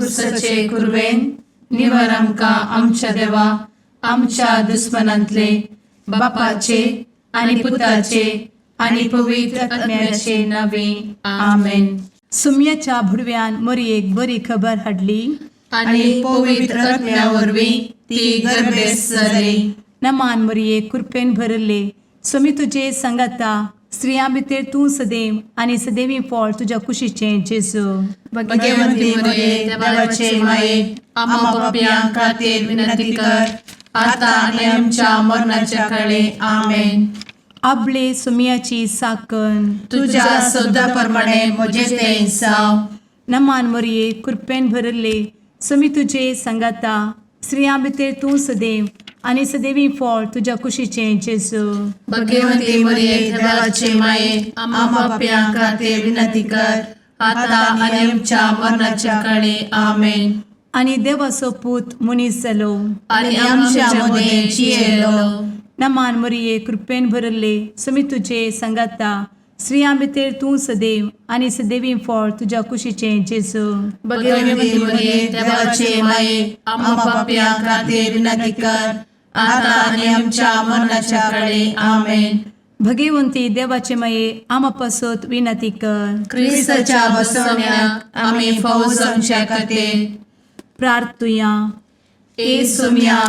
खुर्सचे कुर्वेन निवर आमकां आमच्या देवा आमच्या दुस्मनांतले बापाचे आनी पुताचे आनी पवित्र आत्म्याचे नावे आमेन. सुम्याच्या भुडव्यान मरयेक बरी खबर हाडली आनी पवित्र आत्म्या वरवीं ती गर्भेस जाली. नमान मरयेक कृपेन भरले समी तुजे संगाता स्त्रियां भितर तूं सदैव आनी सदैवी फळ तुज्या कुशीचें जेजू. भगवंती मरिये देवाचे माये आम्हा पाप्यां खातीर विनंती कर आता आनी आमच्या मरणाच्या काळी आमेन. आपले सुम्याची साकन तुझ्या सोदा प्रमाणे म्हजे तें जावं. नमान मरये कृपेन भरले समी तुजे संगाता स्त्रियां भितर तूं सदैव आनी सदैवी फळ तुज्या कुशीचें जेजू. भगवंती मरिये देवाचे माये आम्हा पाप्यां खातीर विनंती कर आता आनी आमच्या मरणाच्या काळी आमेन. आनी देवाचो पूत मनीस जालो आनी आमच्या मदें जियेलो. नमान मरये कृपेन भरले समी तुजे संगाता स्त्रियां भितर तूं सदैव आनी सदैवी फळ तुज्या कुशीचें जेजू. भगवंती मरिये देवाचे माये आम्हा पाप्यां खातीर विनंती कर आता आनी आमच्या मरणाच्या काळी आमेन. भगवंती देवाचे माये आमा पासत विनंती कर. क्रिस्ताच्या बसवण्याक आमी फावो जावचे खातीर प्रार्थुया. ए सुम्या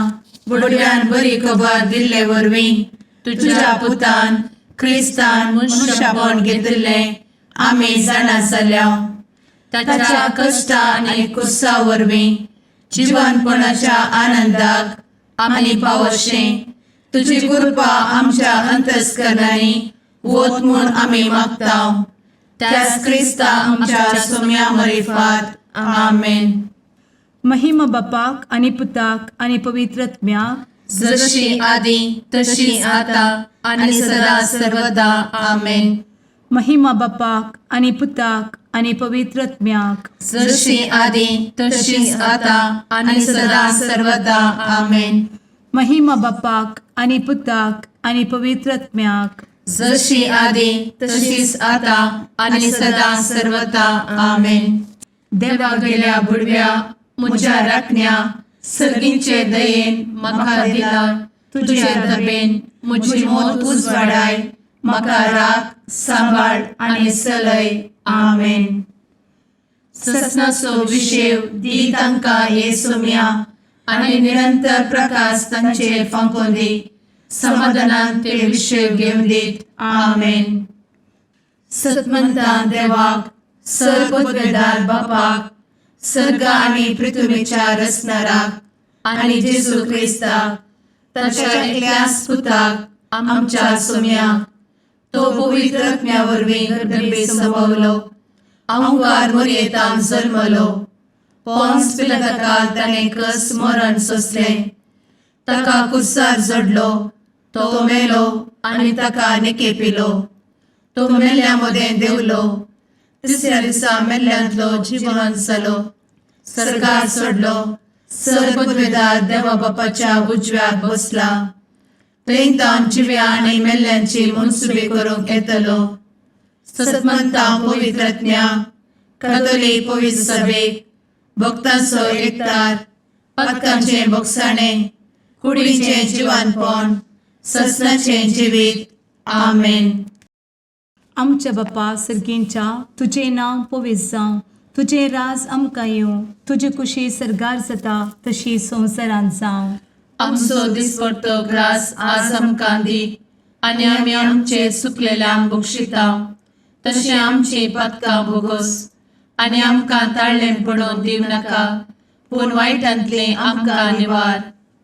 बुडव्यान बरी खबर दिल्ले वरवीं तुज्या पुतान क्रिस्तान मनशापण घेतिल्ले आमी जाणा जाल्या. ताच्या कश्टा आनी कुर्सा वरवीं जिवनपणाच्या आनंदाक आमी पावशें तुजी कृपा आमच्या अंतस्करणांनी वोत म्हूण आमी मागतां. त्याच क्रिस्ता आमच्या सुम्या मरिफात आमेन. महिमा बापाक आनी पुताक आनी पवित्र आत्म्याक जशी आदी तशी आता आनी सदा सर्वदा आमेन. महिमा बापाक आनी पुताक आनी पवित्र आत्म्याक जशी आदी तशीच आता आनी सदा सर्वदा आमेन. महिमा बापाक आनी पुताक आनी पवित्र आत्म्याक जशी आदी तशीच आता आनी सदा सर्वदा आमेन. देवा गेल्या बुडव्या म्हज्या राखण्या सर्गींचे दयेन म्हाका दिला तुजे धबेन म्हजी मोत उजवाडाय म्हाका राख सांबाळ आनी चलय आमेन. ससनाचो विशेव दी तांकां हे सुम्या आनी निरंतर प्रकाश तांचेर फांकून दी. समाधानान ते विशेव घेवन दीत आमेन. सतमंता देवाक सर्वपदवेदार बापाक सर्ग आनी पृथ्वीच्या रचणाराक आनी जेजू क्रिस्ताक ताच्या एकल्याच पुताक आमच्या सुम्याक तो पवित्र आत्म्या वरवीं गर्भे संभवलो. अंगार मरयेंत जल्मलो. पोंस पिलाताकाल ताणें कस मरण सोंसलें. ताका कुर्सार जडलो. तो मेलो आनी ताका निकेपिलो. तो मेल्ल्या मदें देंवलो. तिसऱ्या दिसा मेल्ल्यांतलो जिवंत जालो. सर्गार चडलो. सर्वपदवेदार देवा बापाच्या उजव्याक बसला. थंयतान जिव्या आनी मेल्ल्यांची मनसुबी करूंक येतलो. सतमंतां पवित्र आत्म्या कातोलीक पवित्र सभेक भक्तांचो एकठार पातकांचें भोगसाणें कुडीचें जिवनपण ससनाचें जिवीत आमेन. आमच्या बापा सर्गींच्या तुजें नांव पवित्र जावं. तुजें राज आमकां येवं. तुजी कुशी सर्गार जाता तशी संवसारांत जावं. आमचो दिसपडटो ग्रास आज आमकां दी आनी आमी आमचे चुकलेल्यांक बक्षिता तशें आमची पातकां भोगोस आनी आमकां ताळ्ळें पडोवन दिव नाका पूण वायटांतलें आमकां निवार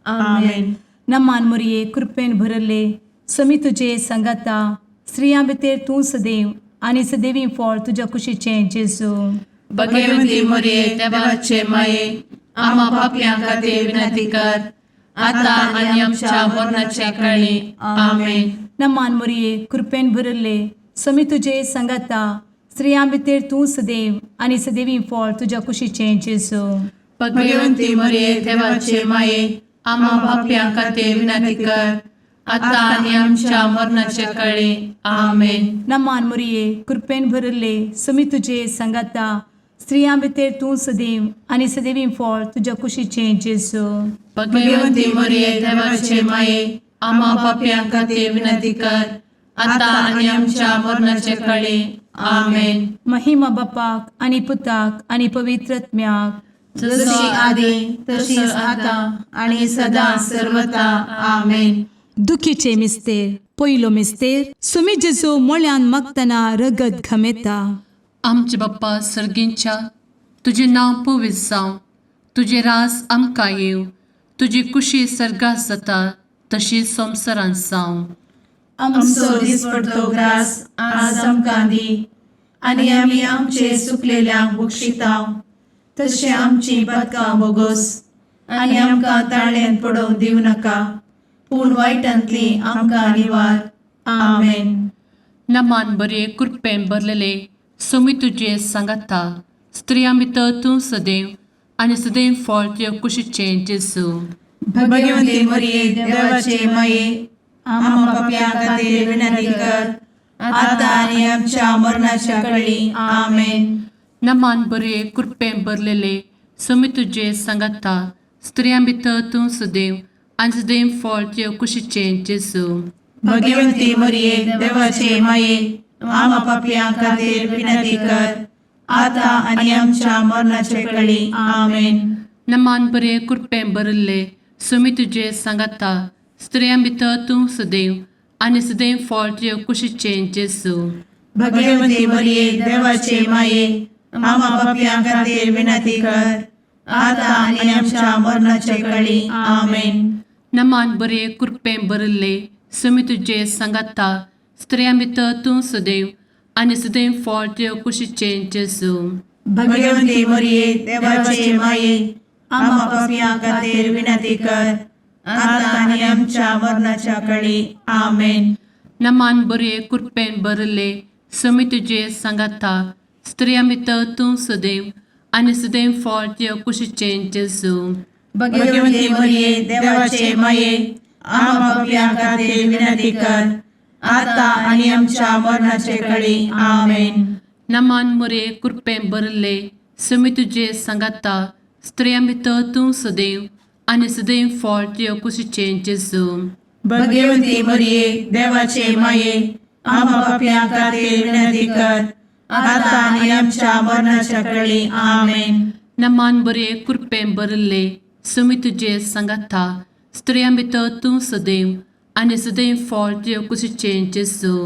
आमेन. नमान मरये कृपेन भरले समी तुजे संगाता स्त्रियां भितर तूं सदैव आनी सदैवी फळ तुज्या कुशीचें जेजू. भगवंती मरिये देवाचे माये आम्हा पाप्यां खातीर विनंती कर आता आनी आमच्या मरणाच्या काळी आमेन. नमान मरये कृपेन भरले समी तुजे संगाता स्त्रियां भितर तूं सदैव आनी सदैवी फळ तुज्या कुशीचें जेजू. भगवंती मरिये देवाचे माये आम्हा पाप्यां खातीर विनंती कर आता आनी आमच्या मरणाच्या काळी आमेन. नमान मरये कृपेन भरले समी तुजे संगाता स्त्रियां भितर तूं सदैव आनी सदैवी फळ तुज्या कुशीचें जेजू. भगवंती मरिये देवाचे माये आम्हा पाप्यां खातीर विनंती कर आता आणि आमच्या मरणाचे काळी आमेन. महिमा बापाक आनी पुताक आनी पवित्रत्म्याक, जशी आदी तशीच आता आणि सदा सर्वदा आमेन. दुखीचे मिस्तेर. पयलो मिस्तेर. सुमी जेजू मोळ्यान मागतना रगत घामेता. आमचे बाप्पा सर्गींच्या, तुझे नाव पवित्र जावं, तुझे रास आमकां येव, तुजी कुशी सर्गात जाता तशी संवसारांत जावं. आमचो दिसपडतो ग्रास आज आमकां दी आणि आमी आमचे सुकलेल्यांक बक्षितांव, तशें आमची पातकां बोगोस आनी आमकां ताळ्यान पडोवंक दिवं नाका, पूण वायटांतली आमकां निवार. आमेन. नमान बरे कृपेन भरलेले सोमी तुजे सांगाता, स्त्रियां भितर तूं सदैव आनी सदैव फळ तुज्या कुशीचें जेजू. भगवंती मरिये देवाचे माये आम्हा पाप्यां खातीर विनंती कर आता आणि आमच्या मरणाच्या काळी आमेन. नमान बरे कृपेन भरलेले सोमी तुजे सांगाता, स्त्रियां भितर तूं सदैव आनी सदैव फळ तुज्या कुशीचें जेजू. भगवंती मरिये देवाचे माये आम्हा पाप्यां खातीर विनंती कर आता आणि आमच्या मरणाचे काळी आमेन. नमान बरे कृपेन भरले सोमी तुजे सांगाता, स्त्रियां भितर तूं सदैव आनी सदैव फळ तुज्या कुशीचें जेजू. भगवंती मरिये देवाचे माये आम्हा पाप्यां खातीर विनंती कर आता आणि आमच्या मरणाचे काळी आमेन. नमान बरे कृपेन भरले सोमी तुजे सांगाता, स्त्रियां भितर तूं सदैव आनी सदैव फळ तुज्या कुशीचें जेजू. भगवंती मरिये देवाचे माये आम्हा पाप्यां खातीर विनंती कर आता आणि आमच्या मरणाच्या काळी आमेन. नमान बरे कृपेन भरले सोमी तुजे सांगाता, स्त्रियां भितर तूं सदैव आनी सदैव फळ तुज्या कुशीचें जेजू. भगवंती मरिये देवाचे माये आम्हा पाप्यां खातीर विनंती कर आता आणि आमच्या मरणाचे काळी आमेन. नमान बरे कृपेन भरले सोमी तुजे सांगाता, स्त्रियां भितर तूं सदैव आनी सदैव फळ तुज्या कुशीचें जेजू. भगवंती मरिये देवाचे माये आम्हा पाप्यां खातीर विनंती कर आता आणि आमच्या मरणाच्या काळी आमेन. नमान बरे कृपेन भरले सोमी तुजे सांगाता, स्त्रियां भितर तूं सदैव आनी सदैव फळ तुज्या कुशीचें जेजू.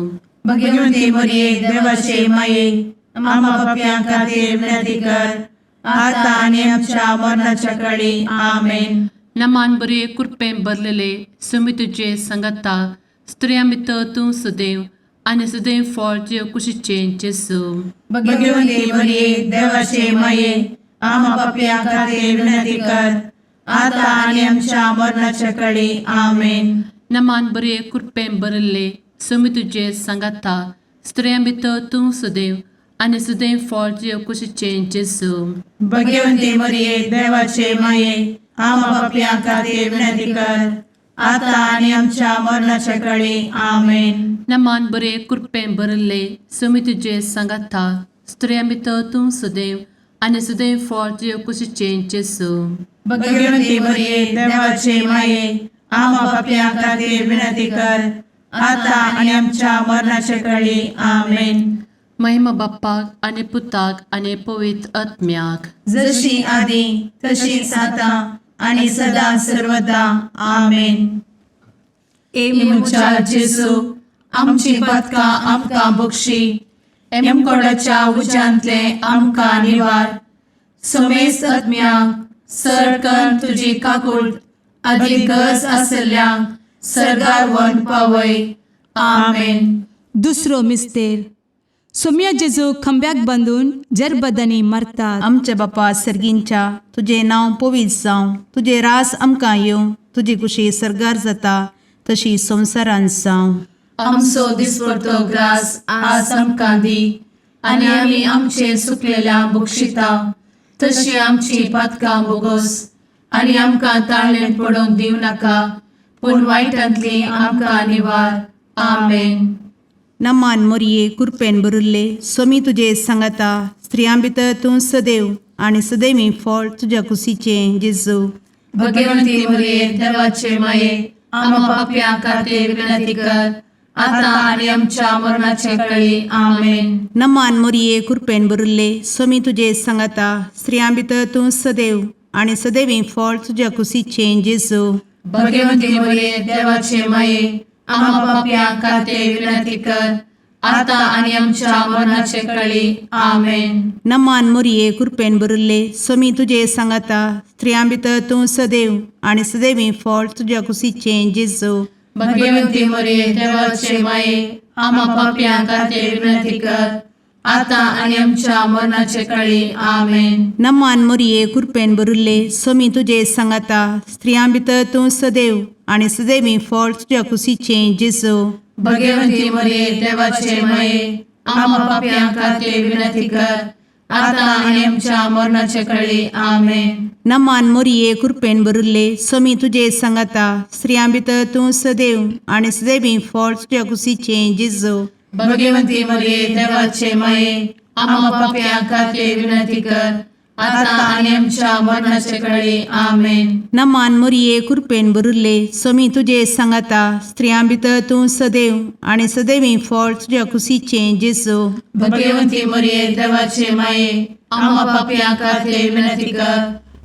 भगवंती मरिये देवाचे माये आम्हा पाप्यां खातीर विनंती कर आता आणि आमच्या मरणाच्या काळी आमेन. नमान बरे कृपेन भरलेले सोमी तुजे सांगाता, स्त्रियां भितर तूं सदैव आनी सदैव फळ तुज्या कुशीचें जेजू. भगवंती मरिये देवाचे माये आम्हा पाप्यां खातीर विनंती कर आता आणि आमच्या मरणाच्या काळी आमेन. नमान बरे कृपेन भरले सोमी तुजे सांगाता, स्त्रियां भितर तूं सदैव आनी सदैव फळ तुज्या कुशीचें जेजू. भगवंती मरिये देवाचे माये आम्हा पाप्यां खातीर विनंती कर आता आणि आमच्या मरणाच्या काळी आमेन. नमान बरे कृपेन भरले सोमी तुजे सांगाता, स्त्रियां भितर तूं सदैव आनी सदैव फळ तुज्या कुशीचें जेजू. भगवंती मरिये देवाचे माये आम्हा पाप्यां खातीर विनंती कर आता आणि आमच्या मरणाच्या काळी आमेन. महिमा बाप्पाक आनी पुताक आनी पवित्र आत्म्याक, जशी आदी तशीच आता आणि सदा सर्वदा आमेन. मुचा जेजू आमची पातकां आमकां बक्षी, एमकोडाच्या उज्यांतले आमकां निवार. सोमेस आत्म्याक सडकन तुजी काकूट अधिक गरज आसल्यांक सर्गार व्हरून पावय. आमेन. दुसरो मिस्तेर. सोम्या जेजू खंब्याक बांदून जरबदांनी मारतात. आमच्या बापा सर्गींच्या, तुझे नाव पवित्र जावं, तुझे रास आमकां येवं, तुजी कुशी सर्गार जाता तशी संवसारांत जावं. आमचो दिसपडतो ग्रास आज आमकां दी आणि आमी आमचे सुकलेल्यांक बक्षितांव, तशी आमची पातकां बोगोस आणि आमकां ताळ्यान पडोवंक दिवं नाका, पूण वायटांतली आमकां निवार. आमेन. नमान मोरये कृपेन भरुल्ले, सोमी तुजे सांगाता, स्त्रियां भितर तूं सदैव आणि सदैवी फळ तुझ्या कुशीचें जेजू. भगवंती मरिये देवाचे माये आम्हा पाप्यां खातीर विनंती कर आता आणि आमच्या मरणाचे काळी आमेन. नमान मोरये कृपेन भरिल्ले स्वामी तुजे सांगाता स्त्रियां भितर तूं सदैव आणि सदैवी फळ तुझ्या कुशीचें जेजू. भगवंती मरिये देवाचे माये आम्हा पाप्यां खातीर विनंती कर आता आणि आमच्या मरणाचे काळी आमेन. नमान मोरये कृपेन भरिल्ले स्वामी तुजे सांगाता स्त्रियां भितर तूं सदैव आणि सदैवी फळ तुझ्या कुशीचें जेजू. भगवंती मरिये देवाचे माये आम्हा पाप्यां खातीर विनंती कर आता आणि आमच्या मरणाचे काळी आमेन. नमान मोरये कृपेन भरिल्ले स्वामी तुजे सांगाता स्त्रियां भितर तूं सदैव आणि सदैवी फळ तुझ्या कुशीचें जेजू. भगवंती मरिये देवाचे माये आम्हा पाप्यां खातीर विनंती कर आता आणि आमच्या मरणाचे काळी आमेन. नमान मोरये कृपेन भरिल्ले स्वामी तुजे सांगाता स्त्रियां भितर तूं सदैव आणि सदैवी फळ तुझ्या कुशीचें जेजू. भगवंती मरिये देवाचे माये आम्हा पाप्यां खातीर विनंती कर आता आणि आमच्या मरणाचे काळी आमेन. नमान मोरये कृपेन भरिल्ले स्वामी तुजे सांगाता स्त्रियां भितर तूं सदैव आणि सदैवी फळ तुझ्या कुशीचें जेजू. भगवंती मरिये देवाचे माये आम्हा पाप्यां खातीर विनंती कर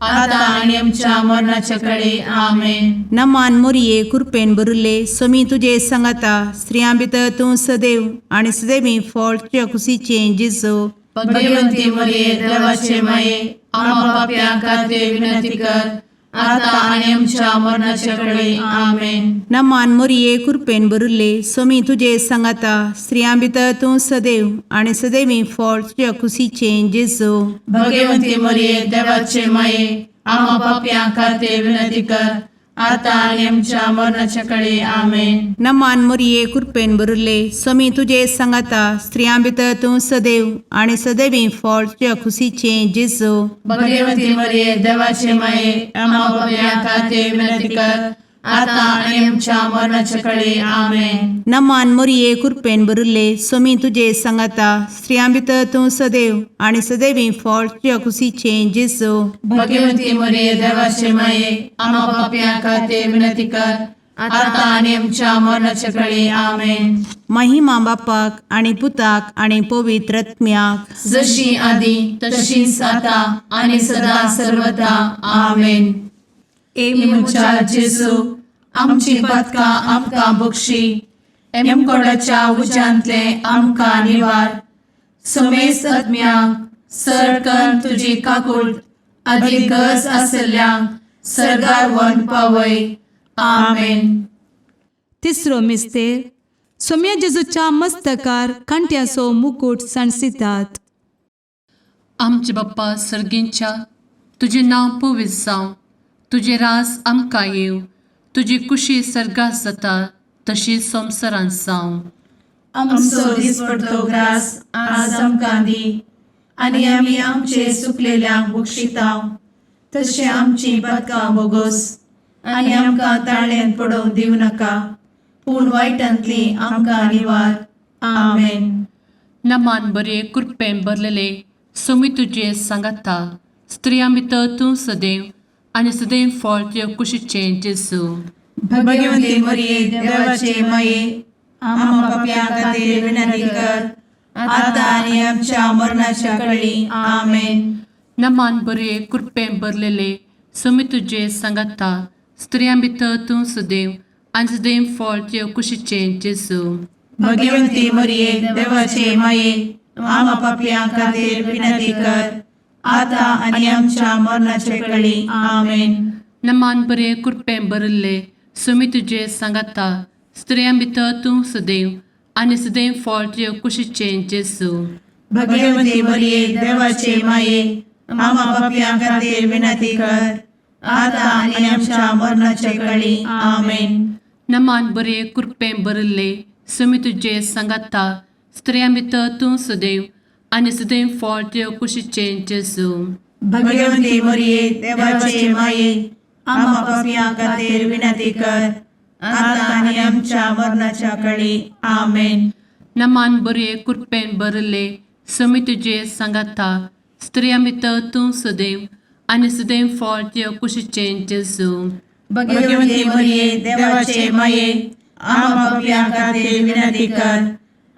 आता आणि आमच्या मरणाचे काळी आमेन. नमान मोरये कृपेन भरिल्ले स्वामी तुजे सांगाता स्त्रियां भितर तूं सदैव आणि सदैवी फळ तुझ्या कुशीचें जेजू. भगवंती मरिये देवाचे माये आम्हा पाप्यां खातीर विनंती कर आता आणि आमच्या मरणाचे काळी आमेन. नमान मोरये कृपेन भरिल्ले स्वामी तुजे सांगाता स्त्रियां भितर तूं सदैव आणि सदैवी फळ तुझ्या कुशीचें जेजू. भगवंती मरिये देवाचे माये आम्हा पाप्यां खातीर विनंती कर आता आणि आमच्या मरणाच्या काळी आमेन. नमान मोरये कृपेन भरिल्ले स्वामी तुजे सांगाता स्त्रियां भितर तूं सदैव आणि सदैवी फळ तुझ्या कुशीचें जेजू. भगवंती मरिये देवाचे माये आम्हा पाप्यां खातीर विनंती कर आता आणि आमच्या मरणाच्या काळी आमेन. नमान मोरये कृपेन भरिल्ले स्वामी तुजे सांगाता स्त्रियां भितर तूं सदैव आणि सदैवी फळ तुझ्या कुशीचें जेजू. भगवंती मरिये देवाचे माये आम्हा पाप्यां खातीर विनंती कर आता आणि आमच्या मरणाच्या काळी आमेन. महिमा बापाक आणि पुताक आणि पवित्र आत्म्याक जशी आधी तशीच आता आणि सदा सर्वदा आमेन. एमुच्या जेजू आमची पदकां आमकां बक्षी एमकोडाच्या उज्यांतले आमकां निवार. समेस्त आत्म्यांक सरकन तुजी काकूट अधिक गरज आसल्ल्यांक सरगार वन पावय. आमेन. तिसरो मिस्तेर सोम्या जेजूच्या मस्तकार कांट्याचो मुकुट सणसितात. आमचे बाप्पा सर्गींच्या तुझे नांव पवित्र जावं, तुझे राज आमकां येवं, तुजी कुशी सर्गात जाता तशी संवसारांत जावं. आमचो दिसपडटो ग्रास आज आमकां दी आनी आमी आमचे सुकलेल्यांक बक्षितांव. तशें आमची पदकां बोगोस आनी आमकां ताळ्यान पडोवंक दिवं नाका पूण वायटांतली आमकां निवार. आमेन. नमान बरे कृपेन भरलेले सोमी तुजे सांगाता स्त्रियां भितर तूं सदैव आनी सदैव फळ तुज्या कुशीचें जेजू. भगवंती मरिये देवाचे माये आम्हा पाप्यां खातीर विनंती कर आता आनी आमच्या मरणाच्या काळी. आमेन. नमान बरे कृपेन भरलेले सोमी तुजे सांगाता स्त्रियां भितर तूं सदैव आनी सदैव फळ तुज्या कुशीचें जेजू. भगवंती मरिये देवाचे माये आम्हा पाप्यां खातीर विनंती कर आता आनी आमच्या मरणाचे काळी. आमेन. नमान बरे कृपेन भरले सोमी तुजे सांगाता स्त्रियां भितर तूं सदैव आनी सदैव फळ तुज्या कुशीचें जेजू. भगवंती मरिये देवाचे माये आम्हा पाप्यां खातीर विनंती कर आता आनी आमच्या मरणाचे काळी. आमेन. नमान बरे कृपेन भरले सोमी तुजे सांगाता स्त्रियां भितर तूं सदैव आनी सदैव फळ तुज्या कुशीचें जेजू. भगवंती मरिये देवाचे माये आम्हा पाप्यां खातीर विनंती कर आता आनी आमच्या मरणाच्या काळी. आमेन. नमान बरे कृपेन भरले समी तुझे सांगाता स्त्रियां भितर तूं सदैव आनी सदैव फळ तुझ्या कुशीचें जेजू. भगवती मरिये देवाचे माये आम्हा पापियां खातीर विनंती कर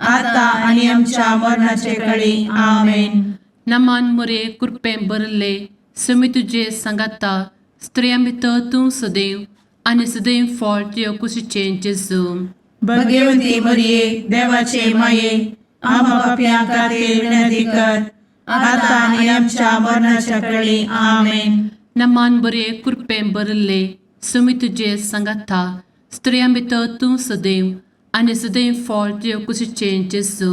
आता आणि आमच्या मरणाचे काळी आमेन. नमान मोरे कृपें भरले समी तुझे सांगाता स्त्रियां भितर तूं सदैव आनी सदैव फळ तुझ्या कुशीचें जेजू. भगवती मरिये देवाचे माये आम्हा पापियां खातीर विनंती कर आता आणि आमच्या मरणाच्या काळी आमेन. नमान बरे कृपें भरले समी तुझे सांगाता स्त्रियां भितर तूं सदैव आनी सदैव फळ तुझ्या कुशीचें जेजू.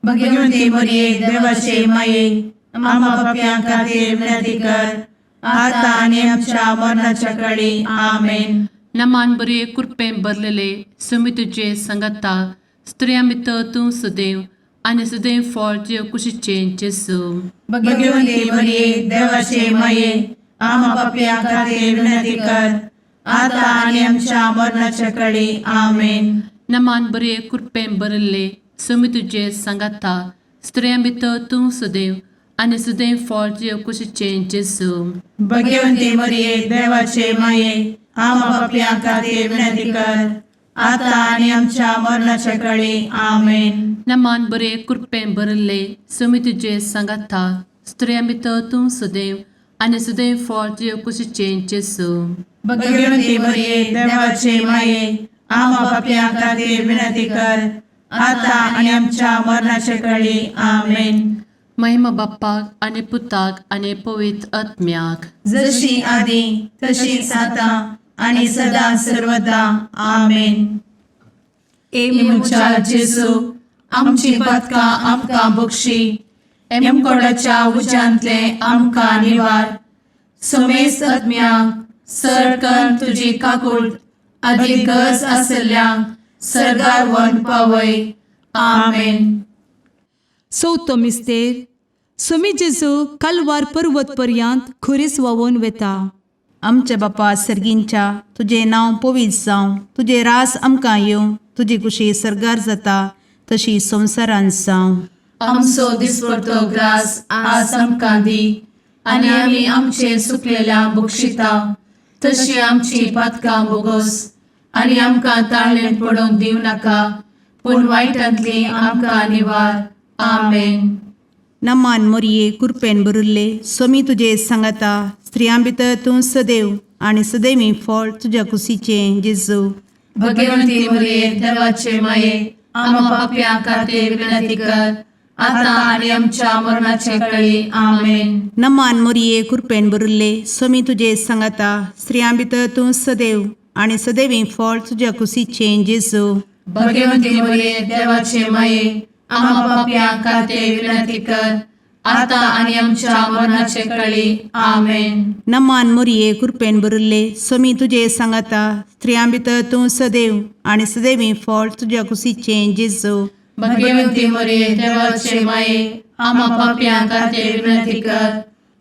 भगवती मरिये देवाचे माये आम्हा पापियां खातीर विनंती कर आता आणि आमच्या मरणाच्या काळी आमेन. नमान बरे कृपें भरलेले समी तुझे सांगाता स्त्रियां भितर तूं सदैव आनी सदैव फळ तुझ्या कुशीचें जेजू. भगवती मरिये देवाचे माये आम्हा पापियां खातीर विनंती कर आता आणि आमच्या मरणाच्या काळी आमेन. नमान बरे कृपें भरले समी तुझे सांगाता स्त्रियां भितर तूं सदैव आनी सदैव फळ तुझ्या कुशीचें जेजू. भगवती मरिये देवाचे माये आम्हा पापियां खातीर विनंती कर आता आणि आमच्या मरणाच्या काळी आमेन. नमान बरे कृपें भरले समी तुझे सांगाता स्त्रियां भितर तूं सदैव आनी सदैव फळ तुझ्या कुशीचें जेजू. भगवती मरिये देवाचे माये आम्हा पापियां खातीर विनंती कर आता आणि आमच्या मरणाच्या काळी आमेन. महिमा बाप्पाक आनी पुताक आनी पवित्र आत्म्याक जशी आदी तशीच आता आणि सदा सर्वदा आमेन. मुचा जेजू आमची पदकां आमकां बक्षी एमकोडाच्या उज्यांतले आमकां निवार. समेस्त आत्म्यांक सरकन तुजी काकूट अधिक गरज आसल्ल्यांक सरगार वन पावय. आमेन. चवथो मिस्तेर समी जेजू कालवार पर्वत पर्यंत खुरीस व्हांवून वेता. आमच्या बापा सर्गींच्या तुझे नांव पवित्र जावं, तुझे रास आमकां येवं, तुजी कुशी सरगार जाता तशी संवसारांत जावं. आमचो दिसपडटो ग्रास आज आमकां दी आनी आमी आमचे सुकलेल्यांक बक्षिता तशी आमची पदकां बोगोस आनी आमकां ताळ्ळें पडोवंक दिव नाका पूण वायटांतली आमकां निवार. आमेन. नमान मोरये कृपेन भरिल्ले समी तुजे सांगाता स्त्रियां भितर तूं सदैव आनी सदैवी फळ तुज्या कुशीचें जेजू. भगवती मरिये देवाचे माये आम्हा पापियां खातीर विनंती कर आता आणि आमच्या मरणाचे काळी आमेन. नमान मोरये कृपेन भरिल्ले समी तुजे सांगाता स्त्रियां भितर तूं सदैव आनी सदैवी फळ तुज्या कुशीचें जेजू. भगवती मरिये देवाचे माये आम्हा पापियां खातीर विनंती कर आता आणि आमच्या मरणाचे काळी आमेन. नमान मोरये कृपेन भरिल्ले समी तुजे सांगाता स्त्रियां भितर तूं सदैव आनी सदैवी फळ तुज्या कुशीचें जेजू. भगवती मरिये देवाचे माये आम्हा पापियां खातीर विनंती कर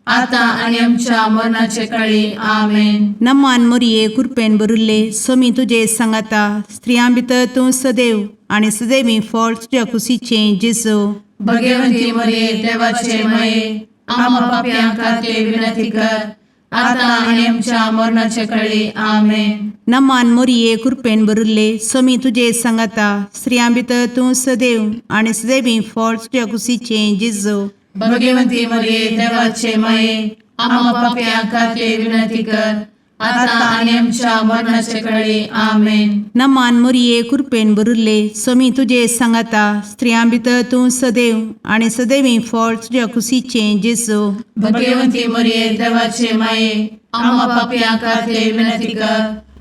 आता आणि आमच्या मरणाचे काळी आमेन. नमान मोरये कृपेन भरिल्ले समी तुजे सांगाता स्त्रियां भितर तूं सदैव आनी सदैवी फळ तुज्या कुशीचें जेजू. भगवती मरिये देवाचे माये आम्हा पापियां खातीर विनंती कर आता आणि आमच्या मरणाचे काळी आमेन. नमान मोरये कृपेन भरिल्ले समी तुजे सांगाता स्त्रियां भितर तूं सदैव आनी सदैवी फळ तुज्या कुशीचें जेजू. भगवती मरिये देवाचे माये आम्हा पापियां खातीर विनंती कर आता आणि आमच्या मरणाचे काळी आमेन. नमान मोरये कृपेन भरिल्ले समी तुजे सांगाता स्त्रियां भितर तूं सदैव आनी सदैवी फळ तुज्या कुशीचें जेजू. भगवती मरिये देवाचे माये आम्हा पापियां खातीर विनंती कर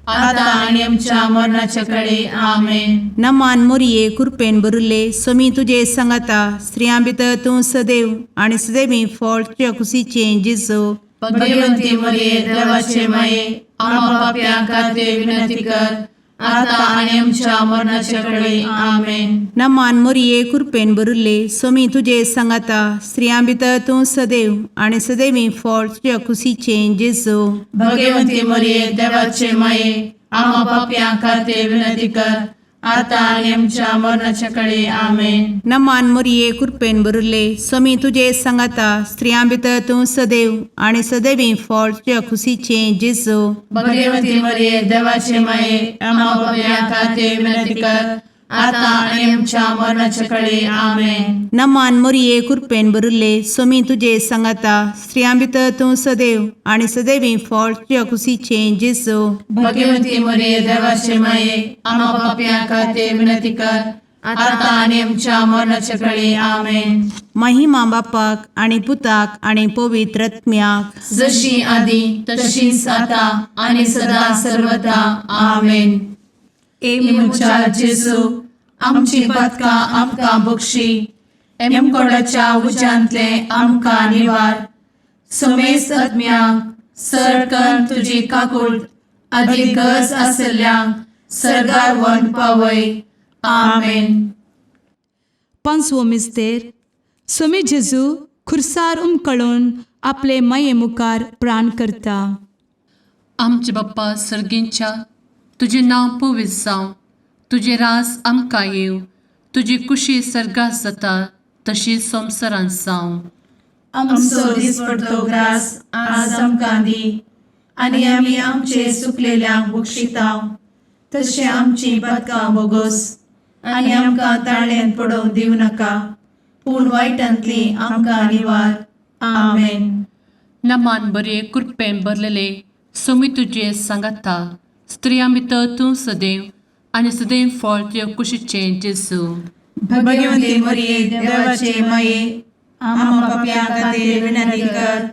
आता आणि आमच्या मरणाच्या काळी आमेन. नमान मोरये कृपेन भरिल्ले समी तुजे सांगाता स्त्रियां भितर तूं सदैव आनी सदैवी फळ तुज्या कुशीचें जेजू. भगवती मरिये देवाचे माये आम्हा पापियां खातीर विनंती कर आता आणि आमच्या मरणाच्या काळी आमेन. नमान मोरये कृपेन भरिल्ले समी तुजे सांगाता स्त्रियां भितर तूं सदैव आनी सदैवी फळ तुज्या कुशीचें जेजू. भगवती मरिये देवाचे माये आम्हा पापियां खातीर विनंती कर आता आणि आमच्या मरणाच्या काळी आमेन. नमान मोरये कृपेन बरुले स्वामी तुझे सांगाता स्त्रियां भितर तूं सदैव आणि सदैवी फळ तुझ्या खुशीचे जेजू. भगवती मरिये देवाचे माये आम्हा पाप्यां खातीर विनंती कर, आता आणि आमच्या मरणाच्या काळी आमेन. नमान मोरये कृपेन बरुले स्वामी तुझे सांगाता स्त्रियां भितर तूं सदैव आणि सदैवी फळ तुझ्या खुशीचे जेजू. भगवती मरिये देवाचे माये आम्हा पाप्यां खातीर विनंती कर, आता आणि आमच्या मरणाच्या काळी आमेन. महिमा बापाक आणि पुताक आणि पवित्र आत्म्याक, जशी आधी तशीच आता आणि सदा सर्वदा आमेन. मुचा जेजू आमची पदकां आमकां बक्षी, कोणाच्या उज्यांतले आमकां निवार. समेस्त आत्म्यांक सरकन तुजी काकूट अधिक गरज आसल्ल्यांक सरगार वन पावय. आमेन. पांचवो मिस्तेर स्वामी जेजू खुर्सार उमकळून आपले माये मुखार प्राण करता. आमचे बाप्पा सर्गींच्या तुझे नांव पवित्र जावं, तुझे रास आमकां येव, तुजी कुशी सर्गास जाता तशी संवसारांत जावं. आमचो दिसपडटो ग्रास आज आमकां दी, आनी आमी आमचे चुकलेल्यांक बक्षितांव. तशें आमची पदकां बोगोस आनी आमकां ताळ्यान पडोवंक दिवं नाका, पूण वायटांतली आमकां निवार. आमेन. नमान बरे कृपेन भरलेले स्वामी तुझे सांगाता स्त्रियां भितर तूं सदैव आणि सदैव फळ तुझ्या कुशीचे जेजू. भगवती मरिये देवाचे माये आम्हा पाप्यां खातीर विनंती कर,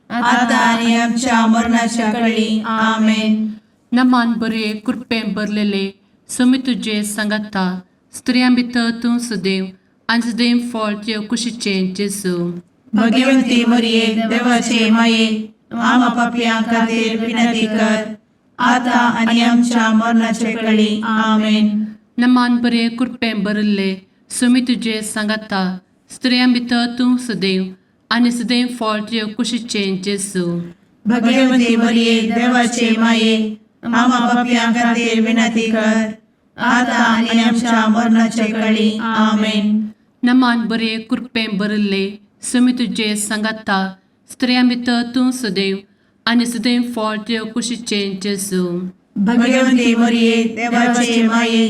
आता आनी आमच्या मरणाच्या काळी आमेन. नमान बरे कृपेन भरलेले स्वामी तुझे सांगाता स्त्रियां भितर तूं सदैव आणि सदैव फळ तुझ्या कुशीचे जेजू. भगवती मरिये देवाचे माये आम्हा पाप्यां खातीर विनंती कर, आता आनी आमच्या मरणाच्या काळी आमेन. नमान बरे कृपेन भरले स्वामी तुझे सांगाता स्त्रियां भितर तूं सदैव आणि सदैव फळ तुझ्या कुशीचे जेजू. भगवती मरिये देवाचे माये आम्हा पाप्यां खातीर विनंती कर, आता आनी आमच्या मरणाच्या काळी आमेन. नमान बरे कृपेन भरले स्वामी तुझे सांगाता स्त्रियां भितर तूं सदैव आणि सदैव फळ तुझ्या कुशीचे जेजू. भगवती मरिये देवाचे माये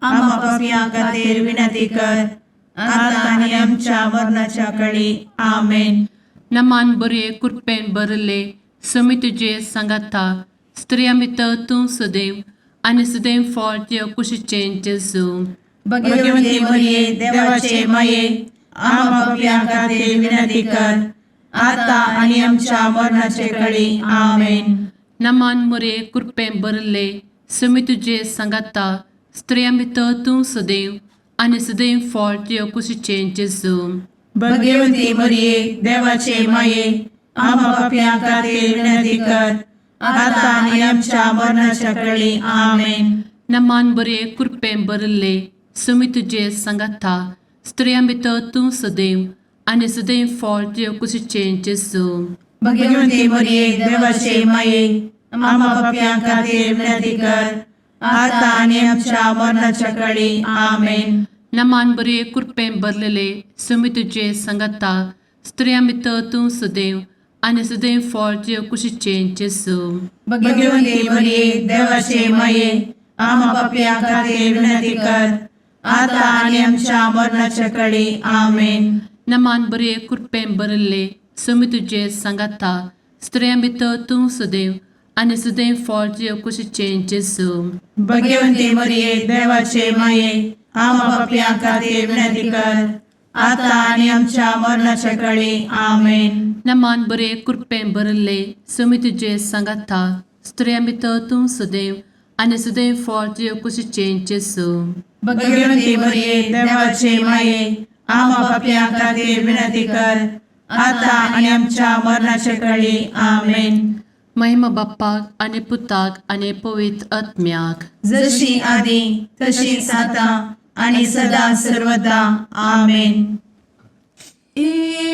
आम्हा पाप्यां खातीर विनंती कर, आता आनी आमच्या मरणाच्या काळी आमेन. नमान बरे कृपेन भरले स्वामी तुझे सांगाता स्त्रियां भितर तूं सदैव आणि सदैव फळ तुझ्या कुशीचे जेजू. भगवती मरिये देवाचे माये आम्हा पाप्यां खातीर विनंती कर, आता आनी आमच्या मरणाच्या काळी आमेन. नमान बरे कृपेन भरले स्वामी तुझे सांगाता स्त्रियां भितर तूं सदैव आणि सदैव फळ तुझ्या कुशीचे जेजू. भगवती मरिये देवाचे माये आम्हा पाप्यां खातीर विनंती कर, आता आनी आमच्या मरणाच्या काळी आमेन. नमान बरे कृपेन भरले स्वामी तुझे सांगाता स्त्रियां भितर तूं सदैव आणि सदैव फळ तुझ्या कुशीचे जेजू. भगवती मरिये देवाचे माये आम्हा पाप्यां खातीर विनंती कर, आता आनी आमच्या मरणाच्या काळी आमेन. नमान बरे कृपेन भरलेले स्वामी तुझे सांगाता स्त्रियां भितर तूं सदैव आणि सदैव फळ तुझ्या कुशीचे जेजू. भगवती मरिये देवाचे माये आम्हा पाप्यां खातीर विनंती कर, आता आनी आमच्या मरणाच्या काळी आमेन. नमान बरे कृपेन भरले स्वामी तुझे सांगाता स्त्रियां भितर तूं सदैव आणि सदैव फळ तुझ्या कुशीचे जेजू. भगवती मरिये देवाचे माये आम्हा पाप्यां खातीर विनंती कर, आता आनी आमच्या मरणाच्या काळी आमेन. नमान बरे कृपेन भरले स्वामी तुझे सांगाता स्त्रियां भितर तूं सदैव आणि सदैव फळ तुझ्या कुशीचे जेजू. भगवती मरिये देवाचे माये आम्हा पाप्यां खातीर विनंती कर, आता आनी आमच्या मरणाच्या काळी आमेन. महिमा बाप्पाक आणि पुताक आणि पवित्र आत्म्याक, जशी आधी तशीच आता आणि सदा सर्वदा आमेन.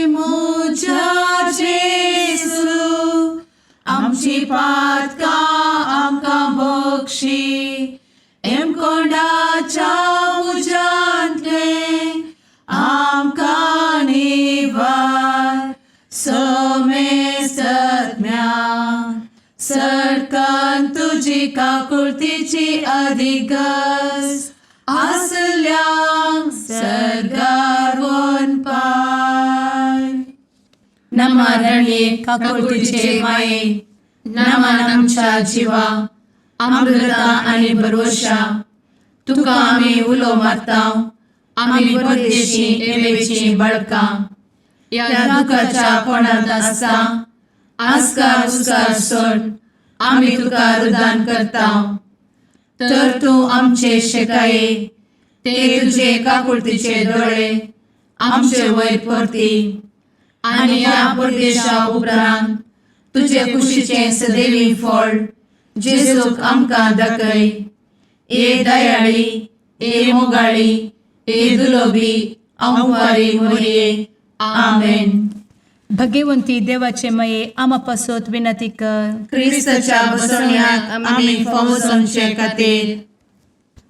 मोजा जेजू आमची पातकां आमकां बक्षी, कोणाच्या काकुळतीची अधिगस आसल्या सरगार वन पाय. नमारणे काकुळतीचे माये नमान आमच्या जिवा अमृता आणि भरवशा तुका आम्ही उलो मारताव. आम्ही परदेशी एवेची बळका या दुखाच्या कोणात आसता आस्कार उस्कार सोड आम्ही तुका रुदान करताव. तर तू आमचे शेकाये ते तुझे काकुळतीचे डोळे आमचे वयर परती आणि या परदेशा उपरांत तुझे कुशीचे सदैवी फळ जेजूक आमकां दाखय. ए दयाळी ए मोगाळी ए दुलोबी अंवारी मोरये. आमेन. भगवंती देवाचे मये आम्हा पासोत विनंती कर. क्रिस्ताच्या बसवण्यात आम्ही फावोसोनचे खातीर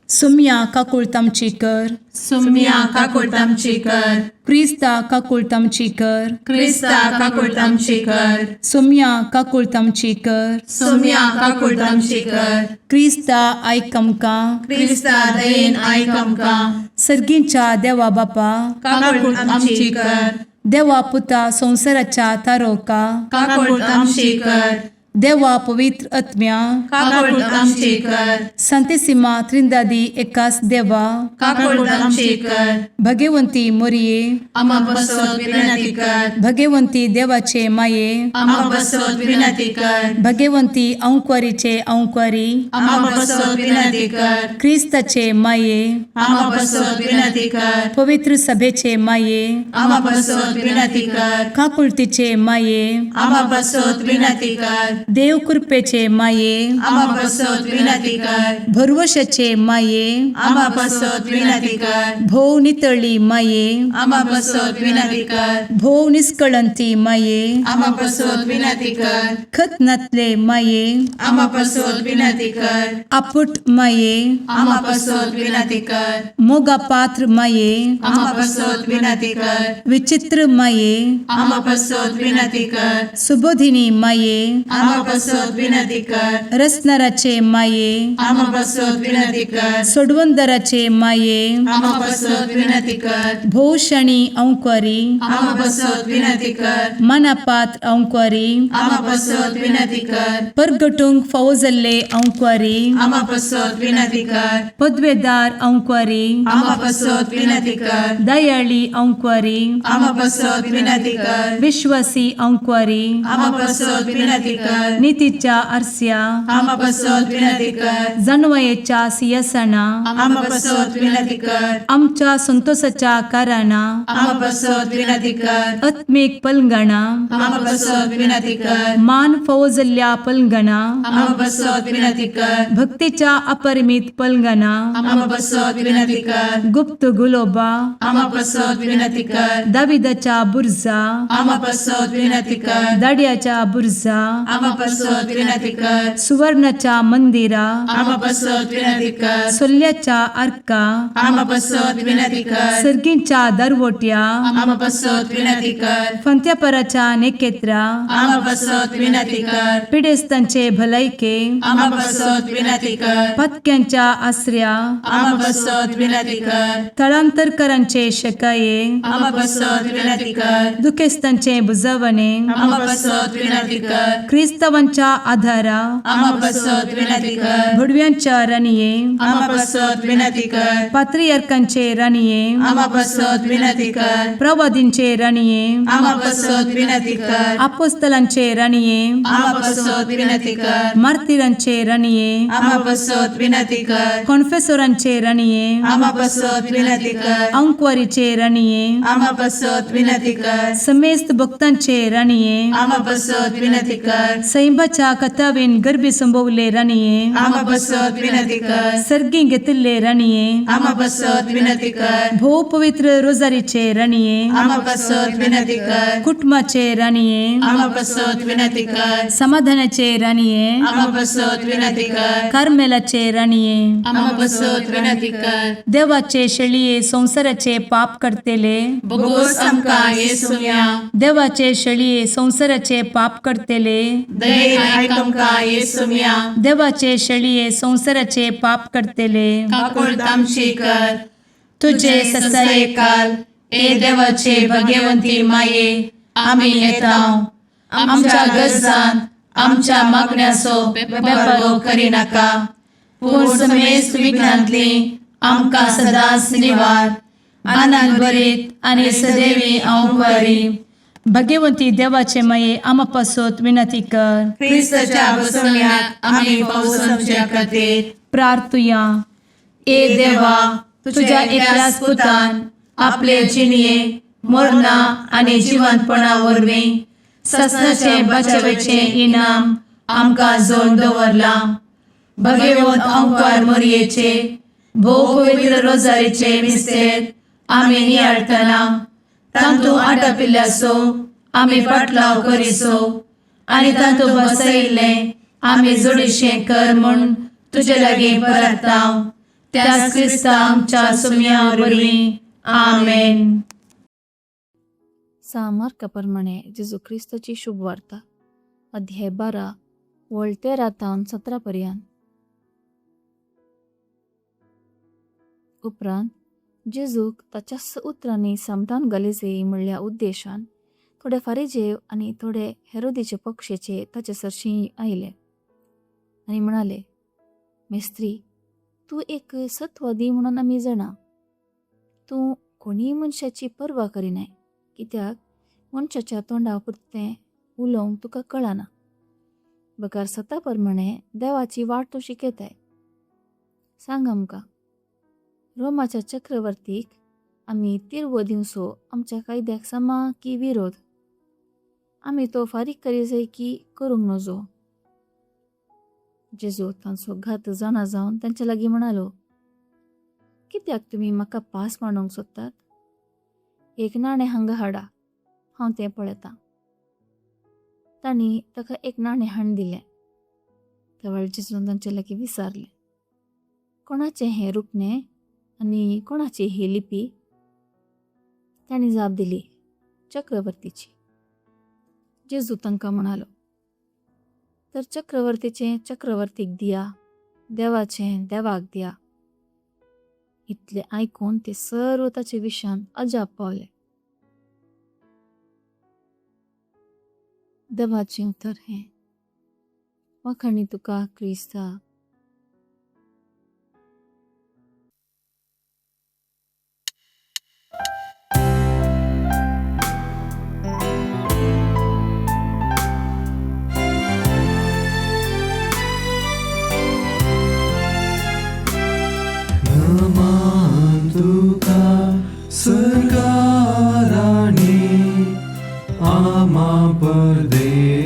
सुम्या काकुळतामची कर. सुम्या काकुळतामची कर. क्रिस्ता काकुळतामची कर. क्रिस्ता काकुळतामची कर. सुम्या काकुळतामची कर. सुम्या काकुळतामची कर. क्रिस्ता आयकमका. क्रिस्ता दयेन आयक आमकां. सर्गींच्या देवा बापा काकुळतामची कर. देवा पुता संसाराच्या तारोका. काकुळतामची कर. देवा पवित्र आत्म्या काकुळतामची कर. संतेसिमा त्रिंदादी एकाच देवा काकुळतामची कर. भगवंती मोरिये आम्हा बसवत विनंती कर. भगवंती देवाचे माये आम्हा बसवत विनंती कर. भगवंती औंक्वारीचे औंक्वारी आम्हा बसवत विनंती कर. ख्रिस्ताचे माये आम्हा बसवत विनंती कर. पवित्र सभेचे माये आम्हा बसवत विनंती कर. काकुळतीचे माये आम्हा बसवत विनंती कर. देव कृपेचे माये आम्हा बसवत विनंती कर. भरवशाचे माये आम्हा बसवत विनंती कर. भोव नितळी माये आम्हा बसवत विनंती कर. भोव निष्कळंती माये आम्हा बसवत विनंती कर. खत नातले माये आम्हा बसवत विनंती कर. आपुट माये आम्हा बसवत विनंती कर. मोगा पात्र माये आम्हा बसवत विनंती कर. विचित्र माये आम्हा बसवत विनंती कर. सुबोधिनी माये आम्हा बसवत विनंती कर. रसनाराचे माये आम्हा बसवत विनंती कर. सोडवंदराचे माये आम्हा बसवत विनंती कर. भोषणी औंक्वारी आम्हा बसवत विनंती कर. मनापात्र औंक्वारी आम्हा बसवत विनंती कर. परगटुंग फौजल्ले औंक्वारी आम्हा बसवत विनंती कर. पदवेदार औंक्वारी आम्हा बसवत विनंती कर. दयाळी औंक्वारी आम्हा बसवत विनंती कर. विश्वासी औंक्वारी आम्हा बसवत विनंती कर. नीतीच्या आरस्या आम्हा बसवत विनंती कर. जणवयेच्या सिंहासना आम्हा बसवत विनंती कर. आमच्या संतोषाच्या कारणा आम्हा बसवत विनंती कर. आत्मिक पलंगणा आम्हा बसवत विनंती कर. मान फौजल्या पलंगणा आम्हा बसवत विनंती कर. भक्तीच्या अपरिमित पलंगणा आम्हा बसवत विनंती कर. गुप्त गुलोबा आम्हा बसवत विनंती कर. दाविदाच्या बुर्जा आम्हा बसवत विनंती कर. दाडियाच्या बुर्जा आम्हा बसवत विनंती कर. सुवर्णाच्या मंदिरा आम्हा बसवत विनंती कर. सोल्याच्या अर्का आम्हा बसवत विनंती कर. सर्गींच्या दरवोट्या आम्हा बसवत विनंती कर. फंत्यापराच्या नेकेत्रा आम्हा बसवत विनंती कर. पिडेस्तांचे भलायके आम्हा बसवत विनंती कर. पथक्यांच्या आश्रया आम्हा बसवत विनंती कर. स्थळांतरकरांचे शकाये आम्हा बसवत विनंती कर. दुखेस्तांचे बुजावणे आम्हा बसवत विनंती कर. ख्रिस्तवांच्या आधारा आम्हा बसवत विनंती कर. भुडव्यांच्या राणीये आम्हा बसवत विनंती कर. पात्रियार्कांचे राणीये आम्हा बसवत विनंती कर. प्रवादींचे राणीये आम्हा बसवत विनंती कर. अपोस्तलांचे राणीये आम्हा बसवत विनंती कर. मार्तिरांचे राणीये आम्हा बसवत विनंती कर. कॉन्फेसोरांचे राणीये आम्हा बसवत विनंती कर. अंक्वारीचे राणीये आम्हा बसवत विनंती कर. समेस्त भक्तांचे राणीये आम्हा बसवत विनंती कर. सैंबाच्या कथावेन गर्भी संभवले राणीये आम्हा बसवत विनंती कर. सर्गी घेतले राणीये आम्हा बसवत विनंती कर. भो पवित्र रोजारीचे राणीये आम्हा बसवत विनंती कर. कुटुंबाचे राणीये आम्हा बसवत विनंती कर. समाधानाचे राणीये आम्हा बसवत विनंती कर. कार्मेलाचे राणीये आम्हा बसवत विनंती कर. देवाचे शळीये संसाराचे पाप करतेले बोगोस आमकां येसुया. देवाचे शळीये संसाराचे पाप करतेले दयेन आयक आमकां येसू मिया देवाचे शेळये संवसाराचे पाप करतेले काकूळ तामशी कर तुझे ससाये काल ए देवाचे भाग्यवंती माये आमी येताव आमच्या गरजान आमच्या मागण्याचो बेपागो करी नाका पूण समेस्त विघ्नांतली आमकां सदांच निवार आनंद बरीत आनी सदैवी औंकवारी भाग्यवंती देवाचे माये आमा पासत विनंती कर. क्रिस्ताच्या बसवण्याक आमी पावसाच्या खातीर प्रार्थुया. ए देवा तुझ्या एकल्याच पुतान आपले जिणये मरणा आनी जिवंतपणा वरवीं सस्नाचे बचावेचे इनाम आमकां जोड दवरला. भगवंत औंकवार मरयेचे भोव पवित्र रोजारीचे मिस्तेर आमी नियाळटना तांतू आटापिल्ल्याचो आमी पाटलाव करिसो आनी तांतू बसयिल्ले आमी जोडिशें कर म्हूण तुजे लागीं परतांव. त्याच क्रिस्ता आमच्या सुम्या वरवीं आमेन. सामार्काप्रमाणे जेजू क्रिस्ताची शुभ वार्ता अध्याय 12 वळ 13 ते 17 पर्यंत. उपरांत जेजूक ताच्याच उतरांनी समटावन गलेजे म्हणल्या उद्देशान थोडे फारिजेव आनी थोडे हेरोदीचे पक्षेचे ताचे सरशी आयले आनी म्हणाले, मेस्त्री, तूं एक सत्वादी म्हणून आमी जाणा. तूं कोणीय मनशाची पर्वा करिनाय, कित्याक मनशाच्या तोंडा पुरतें उलोवंक तुका कळना. बकार सता प्रमाणे देवाची वाट तूं शिकयताय. सांग आमकां, रोमाच्या चक्रवर्तीक आमी तिरवो दिवचो आमच्या कायद्याक समा की विरोध? आमी तो फारीक करी जाय की करूंक नजो? जेजू तांचो घात जाणा जावन तांच्या लागीं म्हणालो, कित्याक तुमी म्हाका पास मांडूंक सोदतात? एक नाणें हांगा हाडा, हांव तें पळयतां. तांणी ताका एक नाणें हाडून दिलें. तेवळ जेजून तांचे लागीं विचारलें, कोणाचें हें रुपणें आनी कोणाची ही लिपी? तांणी जाप दिली, चक्रवर्तीची. जेजू तांकां म्हणालो, तर चक्रवर्तीचें चक्रवर्तीक दिया, देवाचें देवाक दिया. इतलें आयकून ते सर्व ताचे विशयान अजाप पावले. देवाचें उतर हें. वखाणी तुका क्रिस्ता. सरकाराने आमा परदेशाचे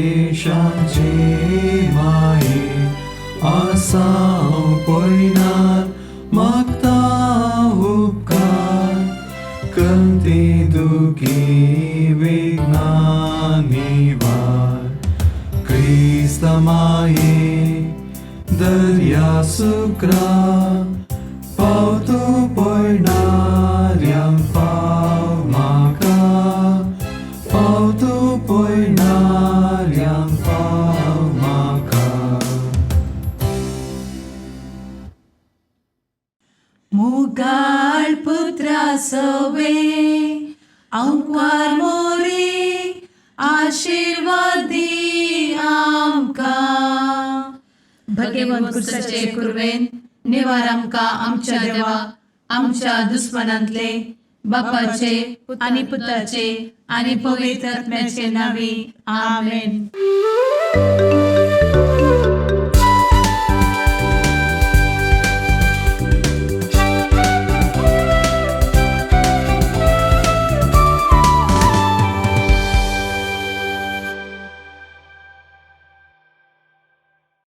माये आसां पळयनार मागता उपकार कंती दुखी विघ्नांनी वार. क्रिस्ता माये दर्या सुक्रा पावतो पळयणाऱ्यांक पाव म्हाका, पावतो पळयणाऱ्यांक पाव म्हाका. मुगाळ पुत्रा सवे औंकवार मोरी आशीर्वाद दी आमकां. भगवंत क्रिस्ताचे कुरवेन निवार आमकां आमच्या देवा आमच्या दुस्मनांतले बापाचे आनी पुताचे आनी पवित्र आत्म्याचे नांवी. आमेन.